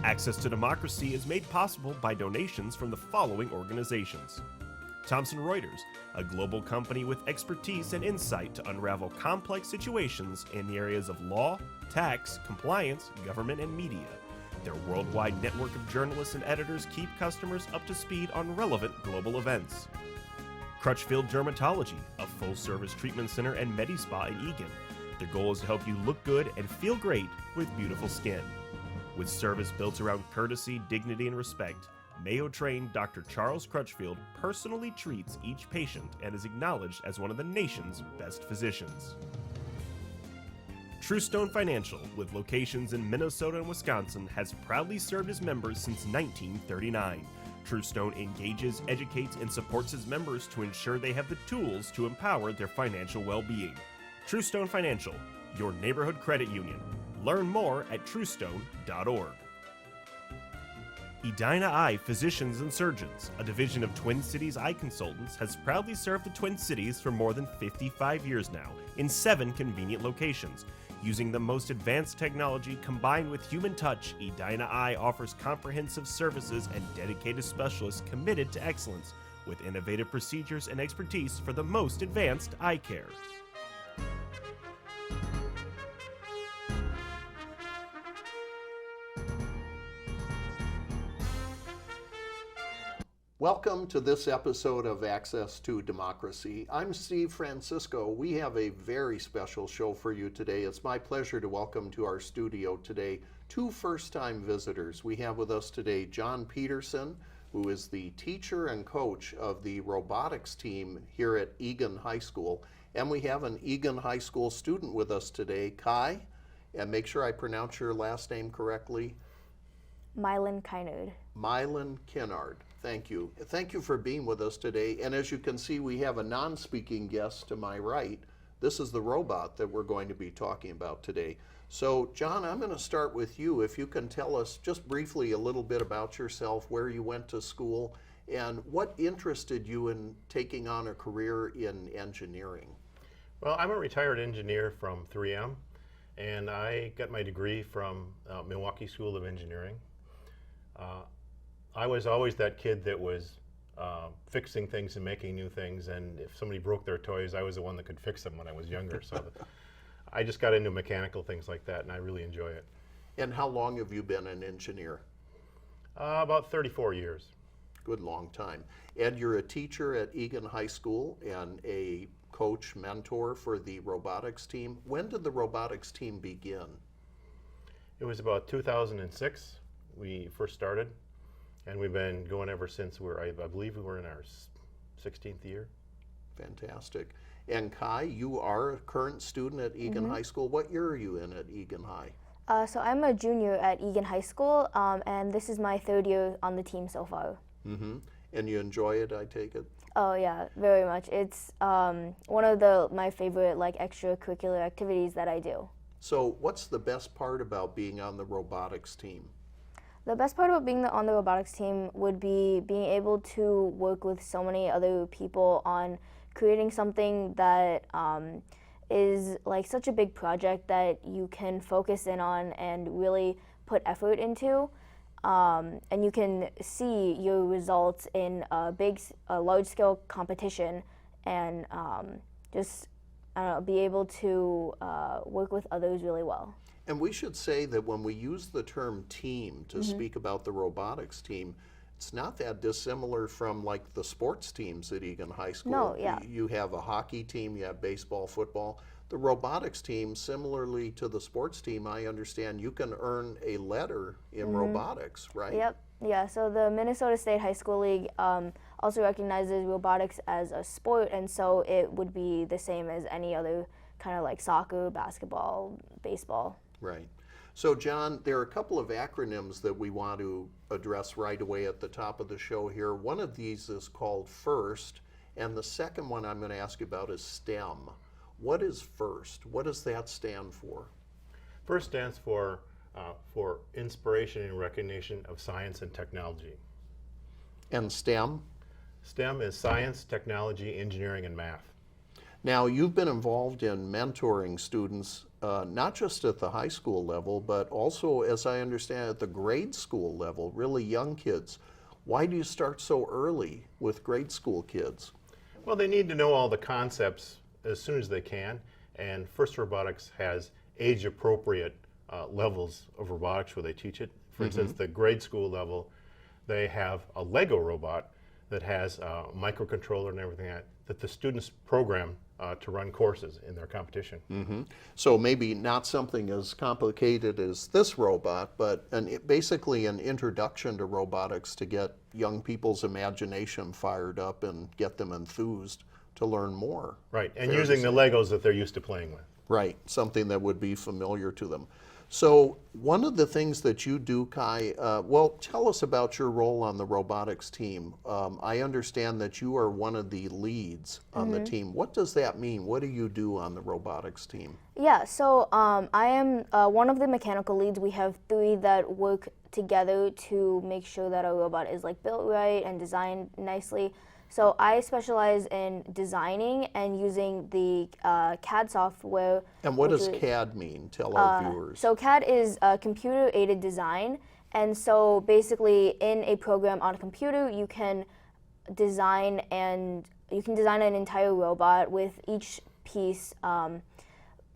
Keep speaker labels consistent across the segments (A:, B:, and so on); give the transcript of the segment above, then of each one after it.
A: Access to Democracy is made possible by donations from the following organizations. Thomson Reuters, a global company with expertise and insight to unravel complex situations in the areas of law, tax, compliance, government, and media. Their worldwide network of journalists and editors keep customers up to speed on relevant global events. Crutchfield Dermatology, a full-service treatment center and Medi-Spa in Eagan. Their goal is to help you look good and feel great with beautiful skin. With service built around courtesy, dignity, and respect, Mayo-trained Dr. Charles Crutchfield personally treats each patient and is acknowledged as one of the nation's best physicians. Truestone Financial, with locations in Minnesota and Wisconsin, has proudly served its members since 1939. Truestone engages, educates, and supports its members to ensure they have the tools to empower their financial well-being. Truestone Financial, your neighborhood credit union. Learn more at truestone.org. Edina Eye Physicians and Surgeons, a division of Twin Cities Eye Consultants, has proudly served the Twin Cities for more than 55 years now in 7 convenient locations. Using the most advanced technology combined with human touch, Edina Eye offers comprehensive services and dedicated specialists committed to excellence with innovative procedures and expertise for the most advanced eye care.
B: Welcome to this episode of Access to Democracy. I'm Steve Francisco. We have a very special show for you today. It's my pleasure to welcome to our studio today 2 first-time visitors. We have with us today John Peterson, who is the teacher and coach of the robotics team here at Eagan High School. And we have an Eagan High School student with us today, Kai, and make sure I pronounce your last name correctly.
C: Meilahn-Kinard.
B: Meilahn-Kinard. Thank you. Thank you for being with us today. And as you can see, we have a non-speaking guest to my right. This is the robot that we're going to be talking about today. So, John, I'm going to start with you. If you can tell us just briefly a little bit about yourself, where you went to school, and what interested you in taking on a career in engineering.
D: Well, I'm a retired engineer from 3M, and I got my degree from Milwaukee School of Engineering. I was always that kid that was fixing things and making new things, and if somebody broke their toys, I was the one that could fix them when I was younger. So I just got into mechanical things like that, and I really enjoy it.
B: And how long have you been an engineer?
D: About 34 years.
B: Good long time. And you're a teacher at Eagan High School and a coach, mentor for the robotics team. When did the robotics team begin?
D: It was about 2006 we first started. And we've been going ever since. I believe we were in our 16th year.
B: Fantastic. And Kai, you are a current student at Eagan High School. What year are you in at Eagan High?
C: So I'm a junior at Eagan High School, and this is my 3rd year on the team so far.
B: And you enjoy it, I take it?
C: Oh yeah, very much. It's one of my favorite extracurricular activities that I do.
B: So what's the best part about being on the robotics team?
C: The best part about being on the robotics team would be being able to work with so many other people on creating something that is such a big project that you can focus in on and really put effort into. And you can see your results in a large-scale competition and just be able to work with others really well.
B: And we should say that when we use the term team to speak about the robotics team, it's not that dissimilar from the sports teams at Eagan High School.
C: No, yeah.
B: You have a hockey team, you have baseball, football. The robotics team, similarly to the sports team, I understand you can earn a letter in robotics, right?
C: Yep. Yeah, so the Minnesota State High School League also recognizes robotics as a sport, and so it would be the same as any other kind of soccer, basketball, baseball.
B: Right. So, John, there are a couple of acronyms that we want to address right away at the top of the show here. One of these is called FIRST, and the second one I'm going to ask you about is STEM. What is FIRST? What does that stand for?
D: FIRST stands for Inspiration and Recognition of Science and Technology.
B: And STEM?
D: STEM is Science, Technology, Engineering, and Math.
B: Now, you've been involved in mentoring students not just at the high school level, but also, as I understand, at the grade school level, really young kids. Why do you start so early with grade school kids?
D: Well, they need to know all the concepts as soon as they can, and First Robotics has age-appropriate levels of robotics where they teach it. For instance, the grade school level, they have a Lego robot that has a microcontroller and everything that the students program to run courses in their competition.
B: So maybe not something as complicated as this robot, but basically an introduction to robotics to get young people's imagination fired up and get them enthused to learn more.
D: Right, and using the Legos that they're used to playing with.
B: Right, something that would be familiar to them. So one of the things that you do, Kai, well, tell us about your role on the robotics team. I understand that you are one of the leads on the team. What does that mean? What do you do on the robotics team?
C: Yeah, so I am one of the mechanical leads. We have 3 that work together to make sure that our robot is like built right and designed nicely. So I specialize in designing and using the CAD software.
B: And what does CAD mean? Tell our viewers.
C: So CAD is computer-aided design, and so basically in a program on a computer, you can design an entire robot with each piece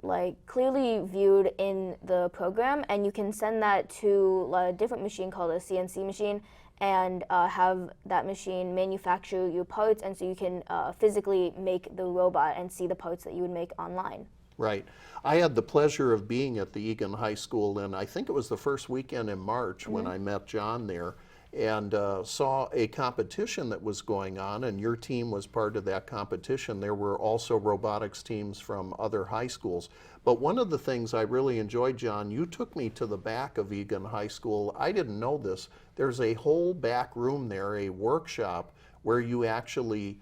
C: like clearly viewed in the program, and you can send that to a different machine called a CNC machine, and have that machine manufacture your parts, and so you can physically make the robot and see the parts that you would make online.
B: Right. I had the pleasure of being at the Eagan High School, and I think it was the first weekend in March when I met John there, and saw a competition that was going on, and your team was part of that competition. There were also robotics teams from other high schools. But one of the things I really enjoyed, John, you took me to the back of Eagan High School. I didn't know this. There's a whole back room there, a workshop, where you actually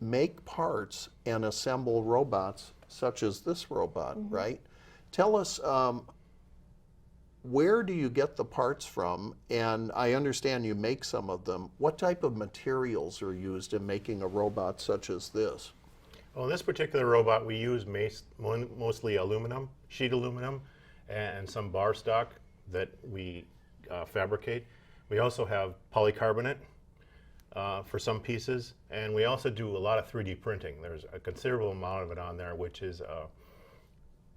B: make parts and assemble robots such as this robot, right? Tell us, where do you get the parts from? And I understand you make some of them. What type of materials are used in making a robot such as this?
D: Well, in this particular robot, we use mostly aluminum, sheet aluminum, and some bar stock that we fabricate. We also have polycarbonate for some pieces, and we also do a lot of 3D printing. There's a considerable amount of it on there, which is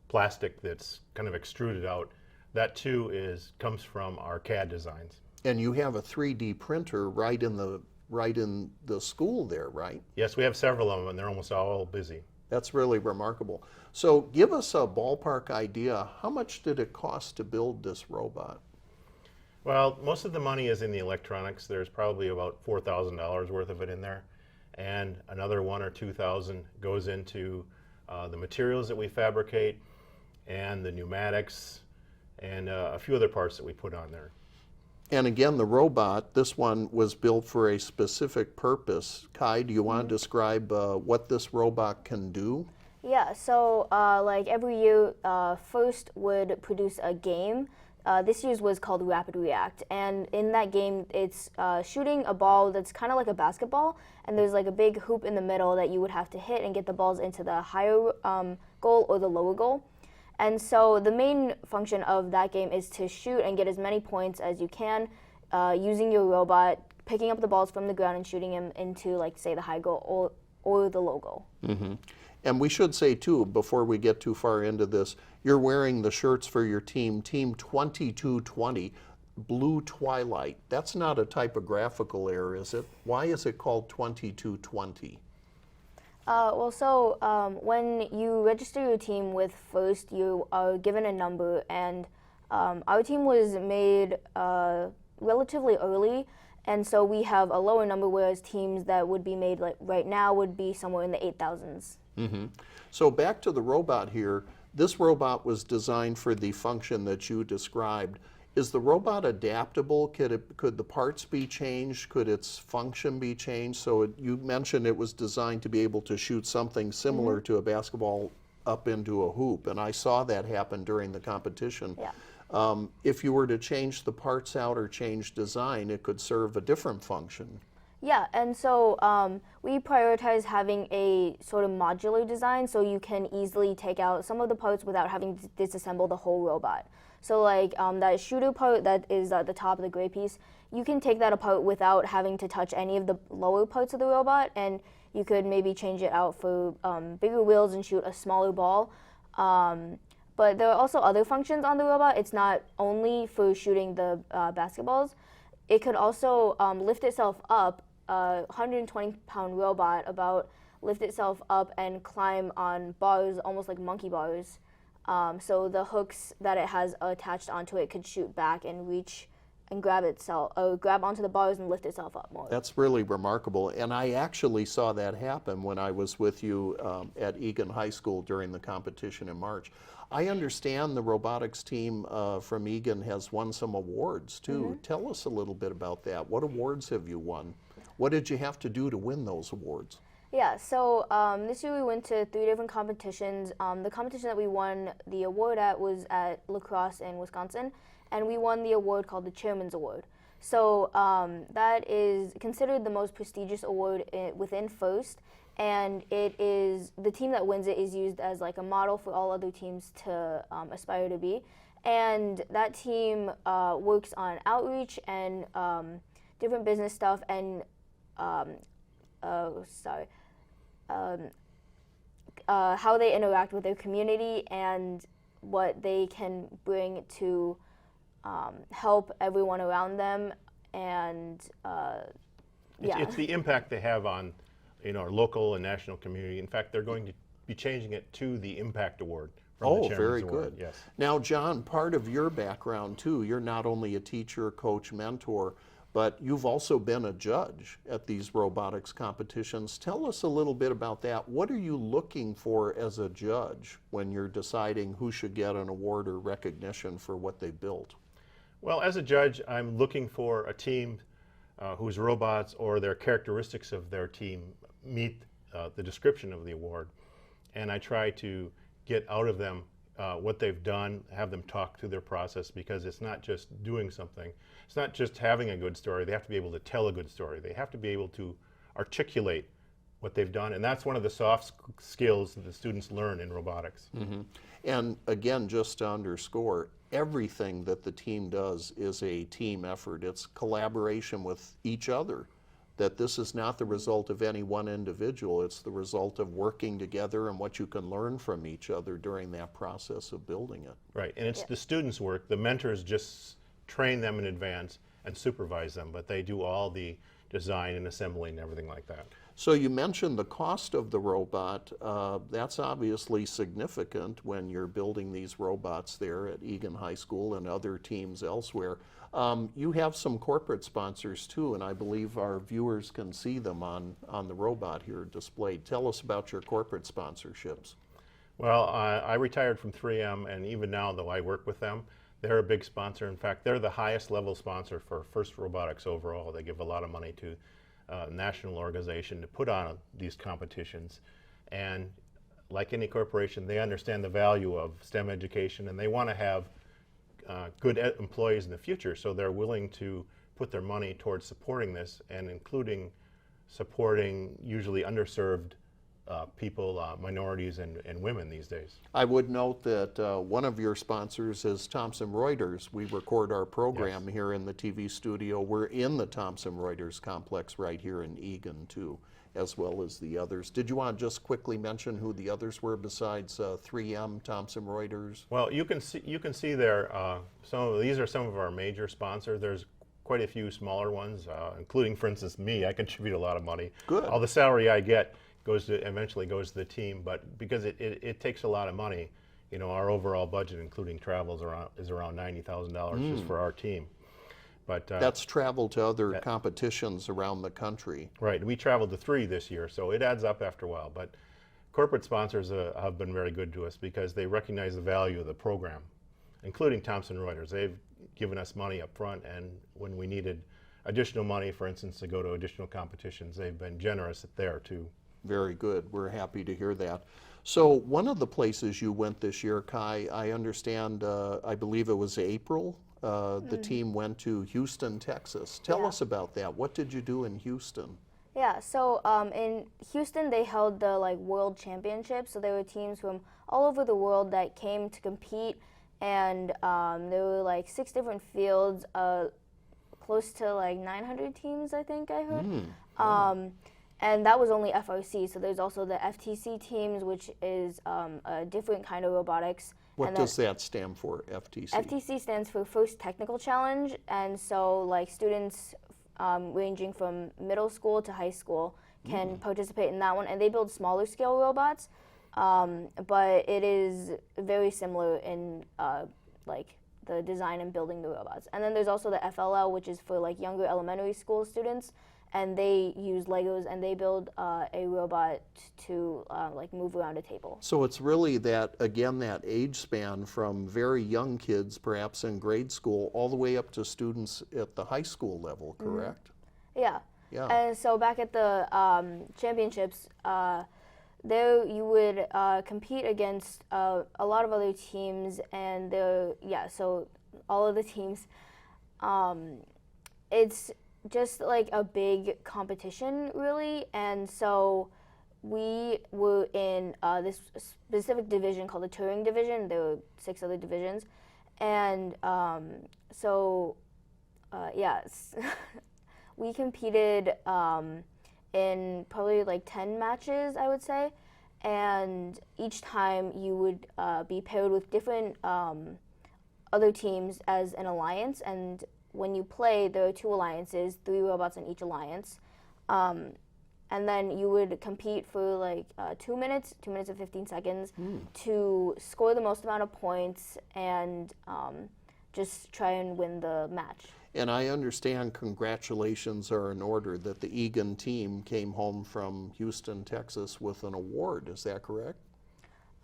D: plastic that's kind of extruded out. That too comes from our CAD designs.
B: And you have a 3D printer right in the school there, right?
D: Yes, we have several of them, and they're almost all busy.
B: That's really remarkable. So give us a ballpark idea. How much did it cost to build this robot?
D: Well, most of the money is in the electronics. There's probably about $4,000 worth of it in there, and another $1,000 or $2,000 goes into the materials that we fabricate and the pneumatics and a few other parts that we put on there.
B: And again, the robot, this one was built for a specific purpose. Kai, do you want to describe what this robot can do?
C: Yeah, so like every year, First would produce a game. This year's was called Rapid React, and in that game, it's shooting a ball that's kind of like a basketball, and there's like a big hoop in the middle that you would have to hit and get the balls into the higher goal or the lower goal. And so the main function of that game is to shoot and get as many points as you can using your robot, picking up the balls from the ground and shooting them into, like, say, the high goal or the low goal.
B: And we should say, too, before we get too far into this, you're wearing the shirts for your team, Team 2220, Blue Twilight. That's not a typographical error, is it? Why is it called 2220?
C: When you register your team with First, you are given a number, and our team was made relatively early, and so we have a lower number, whereas teams that would be made like right now would be somewhere in the 8,000s.
B: So back to the robot here. This robot was designed for the function that you described. Is the robot adaptable? Could the parts be changed? Could its function be changed? So you mentioned it was designed to be able to shoot something similar to a basketball up into a hoop, and I saw that happen during the competition.
C: Yeah.
B: If you were to change the parts out or change design, it could serve a different function.
C: Yeah, and so we prioritize having a sort of modular design so you can easily take out some of the parts without having to disassemble the whole robot. So like that shooter part that is at the top of the gray piece, you can take that apart without having to touch any of the lower parts of the robot, and you could maybe change it out for bigger wheels and shoot a smaller ball. But there are also other functions on the robot. It's not only for shooting the basketballs. It could also lift itself up. 120-pound robot lift itself up and climb on bars, almost like monkey bars. So the hooks that it has attached onto it could shoot back and reach and grab onto the bars and lift itself up more.
B: That's really remarkable, and I actually saw that happen when I was with you at Eagan High School during the competition in March. I understand the robotics team from Eagan has won some awards too.
C: Mm-hmm.
B: Tell us a little bit about that. What awards have you won? What did you have to do to win those awards?
C: Yeah, so this year we went to 3 different competitions. The competition that we won the award at was at La Crosse in Wisconsin, and we won the award called the Chairman's Award. So that is considered the most prestigious award within FIRST, and it is, the team that wins it is used as like a model for all other teams to aspire to be. And that team works on outreach and different business stuff and how they interact with their community and what they can bring to help everyone around them, and
D: It's the impact they have on our local and national community. In fact, they're going to be changing it to the Impact Award. From the
B: very
D: Chairman's Award.
B: good.
D: Yes.
B: Now, John, part of your background too, you're not only a teacher, coach, mentor, but you've also been a judge at these robotics competitions. Tell us a little bit about that. What are you looking for as a judge when you're deciding who should get an award or recognition for what they built?
D: Well, as a judge, I'm looking for a team whose robots or their characteristics of their team meet the description of the award. And I try to get out of them what they've done, have them talk through their process, because it's not just doing something. It's not just having a good story. They have to be able to tell a good story. They have to be able to articulate what they've done, and that's one of the soft skills that the students learn in robotics.
B: Mm-hmm. And again, just to underscore, everything that the team does is a team effort. It's collaboration with each other. That this is not the result of any one individual, it's the result of working together and what you can learn from each other during that process of building it.
D: Right, and it's the students' work. The mentors just train them in advance and supervise them, but they do all the design and assembly and everything like that.
B: So you mentioned the cost of the robot. That's obviously significant when you're building these robots there at Eagan High School and other teams elsewhere. You have some corporate sponsors too, and I believe our viewers can see them on the robot here displayed. Tell us about your corporate sponsorships.
D: Well, I retired from 3M, and even now, though I work with them, they're a big sponsor. In fact, they're the highest level sponsor for FIRST Robotics overall. They give a lot of money to a national organization to put on these competitions. And like any corporation, they understand the value of STEM education, and they want to have good employees in the future, so they're willing to put their money towards supporting this, and including supporting usually underserved people, minorities and women these days. I
B: would note that one of your sponsors is Thomson Reuters. We record our program here in the TV studio. We're in the Thomson Reuters complex right here in Eagan too, as well as the others. Did you want to just quickly mention who the others were besides 3M, Thomson Reuters?
D: Well, you can see there, these are some of our major sponsors. There's quite a few smaller ones, including, for instance, me. I contribute a lot of money.
B: Good.
D: All the salary I get eventually goes to the team, but because it takes a lot of money, our overall budget, including travels, is around $90,000 just for our team. But
B: that's travel to other competitions around the country.
D: Right. We traveled to 3 this year, so it adds up after a while. But corporate sponsors have been very good to us because they recognize the value of the program, including Thomson Reuters. They've given us money up front, and when we needed additional money, for instance, to go to additional competitions, they've been generous there too.
B: Very good. We're happy to hear that. So one of the places you went this year, Kai, I understand, I believe it was April, the team went to Houston, Texas. Tell us about that. What did you do in Houston?
C: Yeah, so in Houston they held the World Championships. So there were teams from all over the world that came to compete, and there were 6 different fields, close to 900 teams, I think I heard. And that was only FRC. So there's also the FTC teams, which is a different kind of robotics.
B: What does that stand for, FTC?
C: FTC stands for First Technical Challenge, and so students ranging from middle school to high school can participate in that one, and they build smaller scale robots, but it is very similar in the design and building the robots. And then there's also the FLL, which is for younger elementary school students, and they use Legos and they build a robot to move around a table.
B: So it's really that, again, that age span from very young kids, perhaps in grade school, all the way up to students at the high school level, correct?
C: Yeah.
B: Yeah.
C: And so back at the championships, there you would compete against a lot of other teams, and so all of the teams, it's just a big competition, really. And so we were in this specific division called the touring division. There were 6 other divisions, and we competed in probably 10 matches, I would say, and each time you would be paired with different other teams as an alliance, and when you play, there are 2 alliances, 3 robots in each alliance, and then you would compete for 2 minutes, 2 minutes and 15 seconds to score the most amount of points and just try and win the match.
B: And I understand congratulations are in order, that the Eagan team came home from Houston, Texas with an award. Is that correct?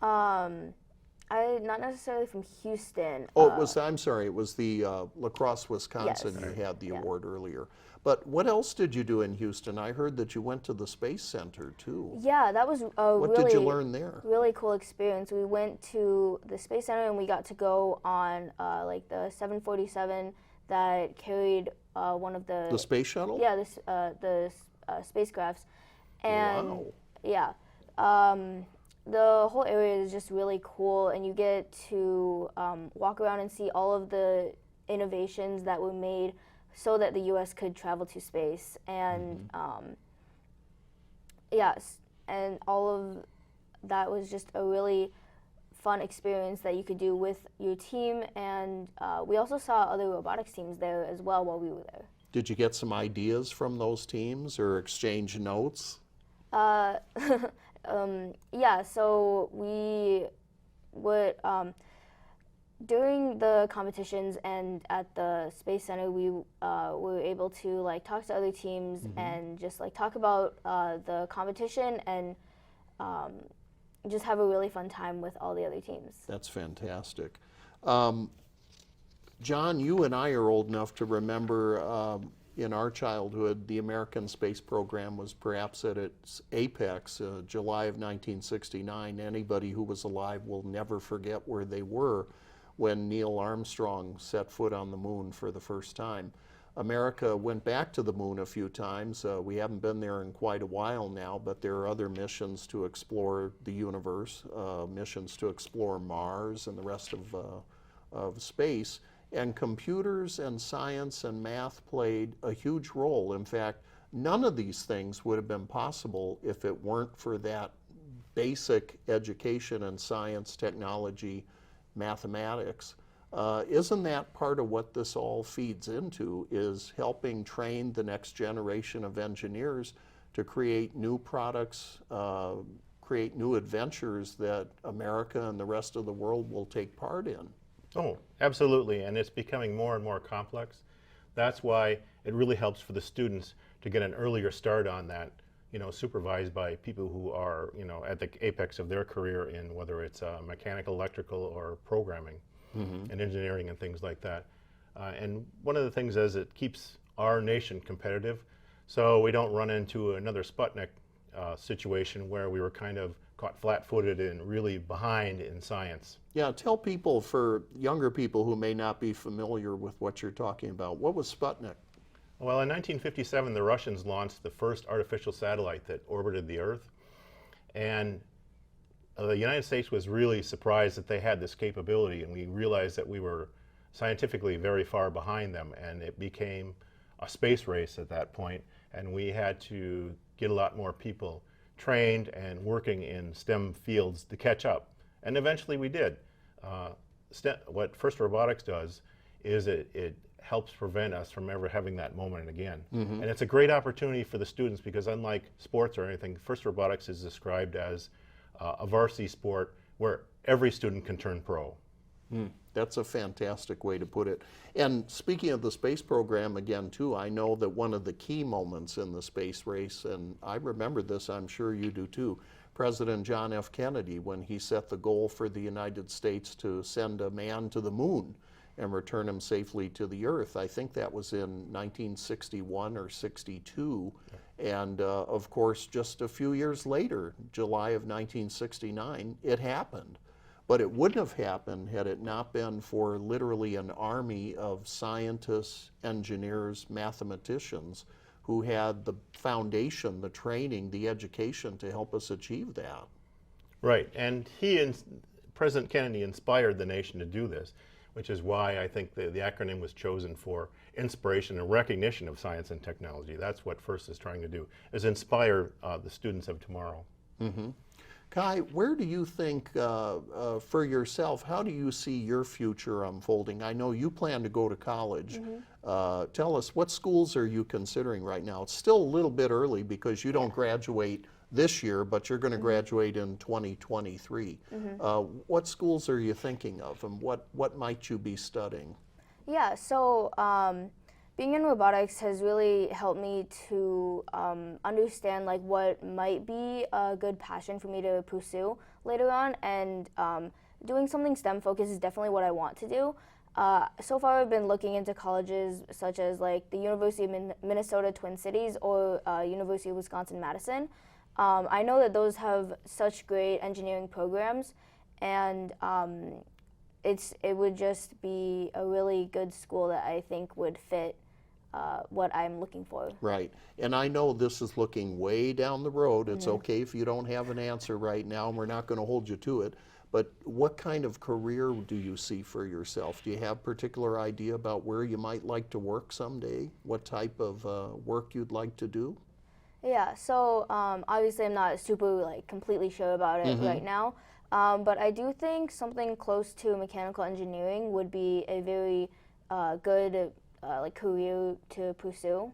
C: Not necessarily from Houston.
B: Oh, I'm sorry, it was the La Crosse, Wisconsin.
C: Yes.
B: You had the award earlier. But what else did you do in Houston? I heard that you went to the Space Center too.
C: Yeah, that was
B: What did you learn there?
C: Really cool experience. We went to the Space Center and we got to go on the 747 that carried one of the
B: space shuttle?
C: Yeah, the spacecrafts, and
B: wow.
C: Yeah, the whole area is just really cool, and you get to walk around and see all of the innovations that were made so that the U.S. could travel to space, and and all of that was just a really fun experience that you could do with your team, and we also saw other robotics teams there as well while we were there.
B: Did you get some ideas from those teams or exchange notes?
C: Yeah, so we would, during the competitions and at the Space Center, we were able to talk to other teams and just talk about the competition and just have a really fun time with all the other teams.
B: That's fantastic. John, you and I are old enough to remember in our childhood, the American space program was perhaps at its apex, July of 1969. Anybody who was alive will never forget where they were when Neil Armstrong set foot on the moon for the first time. America went back to the moon a few times. We haven't been there in quite a while now, but there are other missions to explore the universe, missions to explore Mars and the rest of space. And computers and science and math played a huge role. In fact, none of these things would have been possible if it weren't for that basic education in science, technology, mathematics. Isn't that part of what this all feeds into, is helping train the next generation of engineers to create new products, create new adventures that America and the rest of the world will take part in?
D: Oh, absolutely, and it's becoming more and more complex. That's why it really helps for the students to get an earlier start on that, supervised by people who are, at the apex of their career in whether it's mechanical, electrical, or programming and engineering and things like that. And one of the things is it keeps our nation competitive, so we don't run into another Sputnik situation where we were kind of caught flat-footed and really behind in science.
B: Yeah, tell people, for younger people who may not be familiar with what you're talking about, what was Sputnik?
D: Well, in 1957, the Russians launched the first artificial satellite that orbited the Earth. And the United States was really surprised that they had this capability, and we realized that we were scientifically very far behind them, and it became a space race at that point, and we had to get a lot more people trained and working in STEM fields to catch up. And eventually we did. What FIRST Robotics does is it helps prevent us from ever having that moment again. And it's a great opportunity for the students because unlike sports or anything, FIRST Robotics is described as a varsity sport where every student can turn pro.
B: That's a fantastic way to put it. And speaking of the space program again too, I know that one of the key moments in the space race, and I remember this, I'm sure you do too, President John F. Kennedy, when he set the goal for the United States to send a man to the moon and return him safely to the Earth. I think that was in 1961 or 62. And of course, just a few years later, July of 1969, it happened. But it wouldn't have happened had it not been for literally an army of scientists, engineers, mathematicians who had the foundation, the training, the education to help us achieve that.
D: Right, and President Kennedy inspired the nation to do this, which is why I think the acronym was chosen for inspiration and recognition of science and technology. That's what FIRST is trying to do, is inspire the students of tomorrow.
B: Kai, where do you think, for yourself, how do you see your future unfolding? I know you plan to go to college. Tell us, what schools are you considering right now? It's still a little bit early because you don't graduate this year, but you're going to graduate in 2023. What schools are you thinking of, and what might you be studying?
C: Yeah, so being in robotics has really helped me to understand like what might be a good passion for me to pursue later on, and doing something STEM focused is definitely what I want to do. So far I've been looking into colleges such as like the University of Minnesota Twin Cities or University of Wisconsin-Madison. I know that those have such great engineering programs, and it would just be a really good school that I think would fit what I'm looking for.
B: Right, and I know this is looking way down the road. It's okay if you don't have an answer right now, and we're not going to hold you to it, but what kind of career do you see for yourself? Do you have a particular idea about where you might like to work someday? What type of work you'd like to do?
C: Yeah, so obviously I'm not super like completely sure about it right now, but I do think something close to mechanical engineering would be a very good like career to pursue,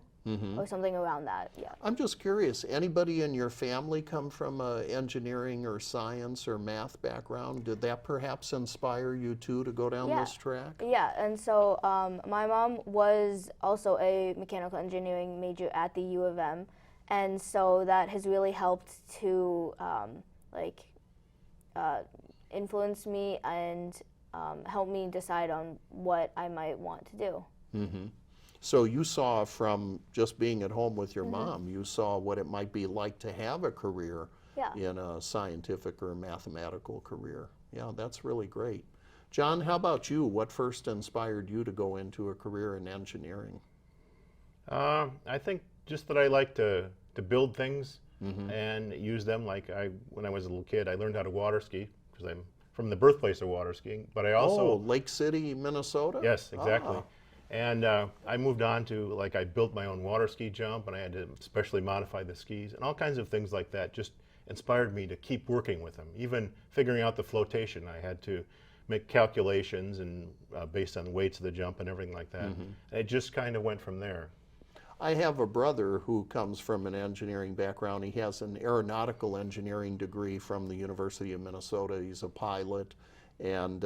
C: or something around that. Yeah.
B: I'm just curious, anybody in your family come from an engineering or science or math background? Did that perhaps inspire you too to go down this track?
C: Yeah, and so my mom was also a mechanical engineering major at the U of M, and so that has really helped to influence me and help me decide on what I might want to do.
B: So you saw, from just being at home with your mom, you saw what it might be like to have a career in a scientific or mathematical career. Yeah, that's really great. John, how about you? What first inspired you to go into a career in engineering?
D: I think just that I like to build things and use them. Like when I was a little kid, I learned how to water ski because I'm from the birthplace of water skiing. But I also
B: Lake City, Minnesota?
D: Yes, exactly. And I moved on to, like, I built my own water ski jump, and I had to specially modify the skis, and all kinds of things like that just inspired me to keep working with them. Even figuring out the flotation, I had to make calculations and based on the weights of the jump and everything like that. And it just kind of went from there.
B: I have a brother who comes from an engineering background. He has an aeronautical engineering degree from the University of Minnesota. He's a pilot. And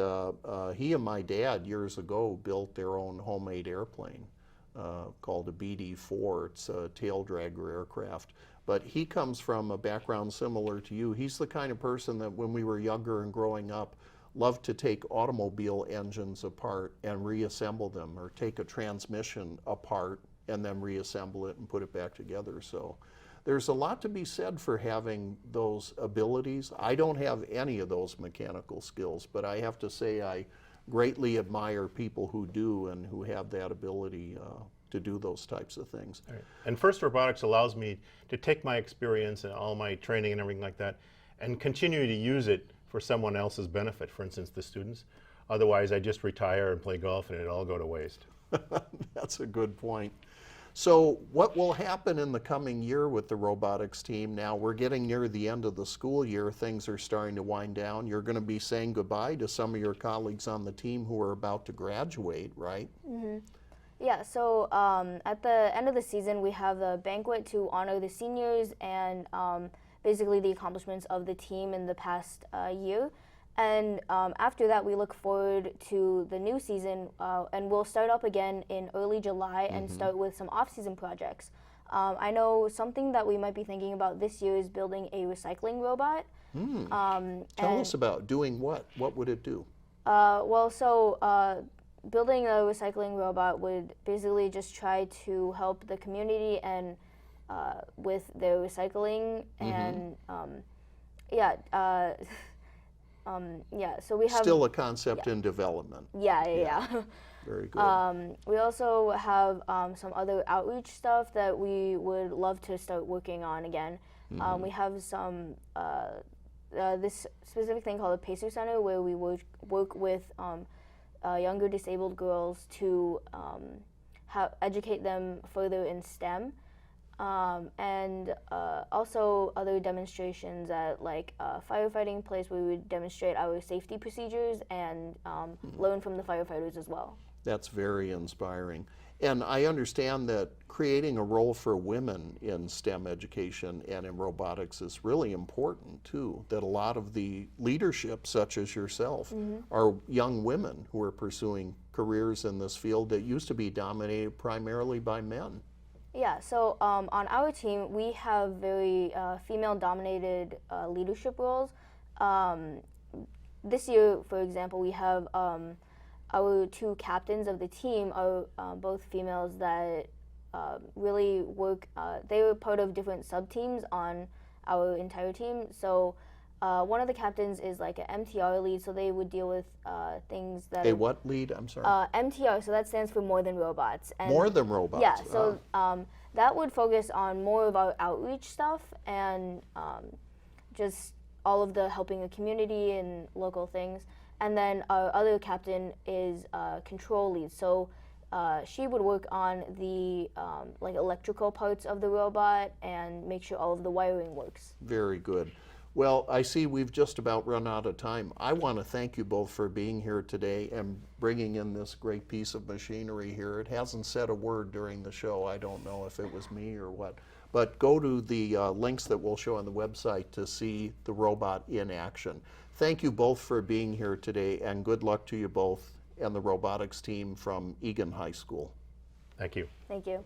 B: he and my dad years ago built their own homemade airplane called a BD-4. It's a tail dragger aircraft. But he comes from a background similar to you. He's the kind of person that when we were younger and growing up loved to take automobile engines apart and reassemble them, or take a transmission apart and then reassemble it and put it back together. So there's a lot to be said for having those abilities. I don't have any of those mechanical skills, but I have to say I greatly admire people who do and who have that ability to do those types of things.
D: Right. And FIRST Robotics allows me to take my experience and all my training and everything like that and continue to use it for someone else's benefit, for instance, the students. Otherwise, I just retire and play golf and it'll all go to waste.
B: That's a good point. So what will happen in the coming year with the robotics team? Now we're getting near the end of the school year. Things are starting to wind down. You're going to be saying goodbye to some of your colleagues on the team who are about to graduate, right?
C: Mm-hmm. Yeah, so at the end of the season, we have a banquet to honor the seniors and basically the accomplishments of the team in the past year. And after that, we look forward to the new season, and we'll start up again in early July and start with some off-season projects. I know something that we might be thinking about this year is building a recycling robot.
B: Tell us about doing what? What would it do?
C: Building a recycling robot would basically just try to help the community and with their recycling and so we have
B: still a concept in development.
C: Yeah.
B: Very good.
C: We also have some other outreach stuff that we would love to start working on again. We have some this specific thing called a Pacer Center where we work with younger disabled girls to educate them further in STEM. And also other demonstrations at like a firefighting place where we would demonstrate our safety procedures and learn from the firefighters as well.
B: That's very inspiring. And I understand that creating a role for women in STEM education and in robotics is really important too, that a lot of the leadership, such as yourself, are young women who are pursuing careers in this field that used to be dominated primarily by men.
C: Yeah, so on our team, we have very female-dominated leadership roles. This year, for example, we have our two captains of the team are both females that really work. They were part of different sub-teams on our entire team. So one of the captains is like an MTR lead, so they would deal with things that...
B: A what lead? I'm sorry.
C: MTR, so that stands for More Than Robots. And
B: More Than Robots.
C: Yeah, so that would focus on more of our outreach stuff and just all of the helping the community and local things. And then our other captain is control lead, so she would work on the like electrical parts of the robot and make sure all of the wiring works.
B: Very good. Well, I see we've just about run out of time. I want to thank you both for being here today and bringing in this great piece of machinery here. It hasn't said a word during the show. I don't know if it was me or what. But go to the links that we'll show on the website to see the robot in action. Thank you both for being here today, and good luck to you both and the robotics team from Eagan High School.
D: Thank you.
C: Thank you.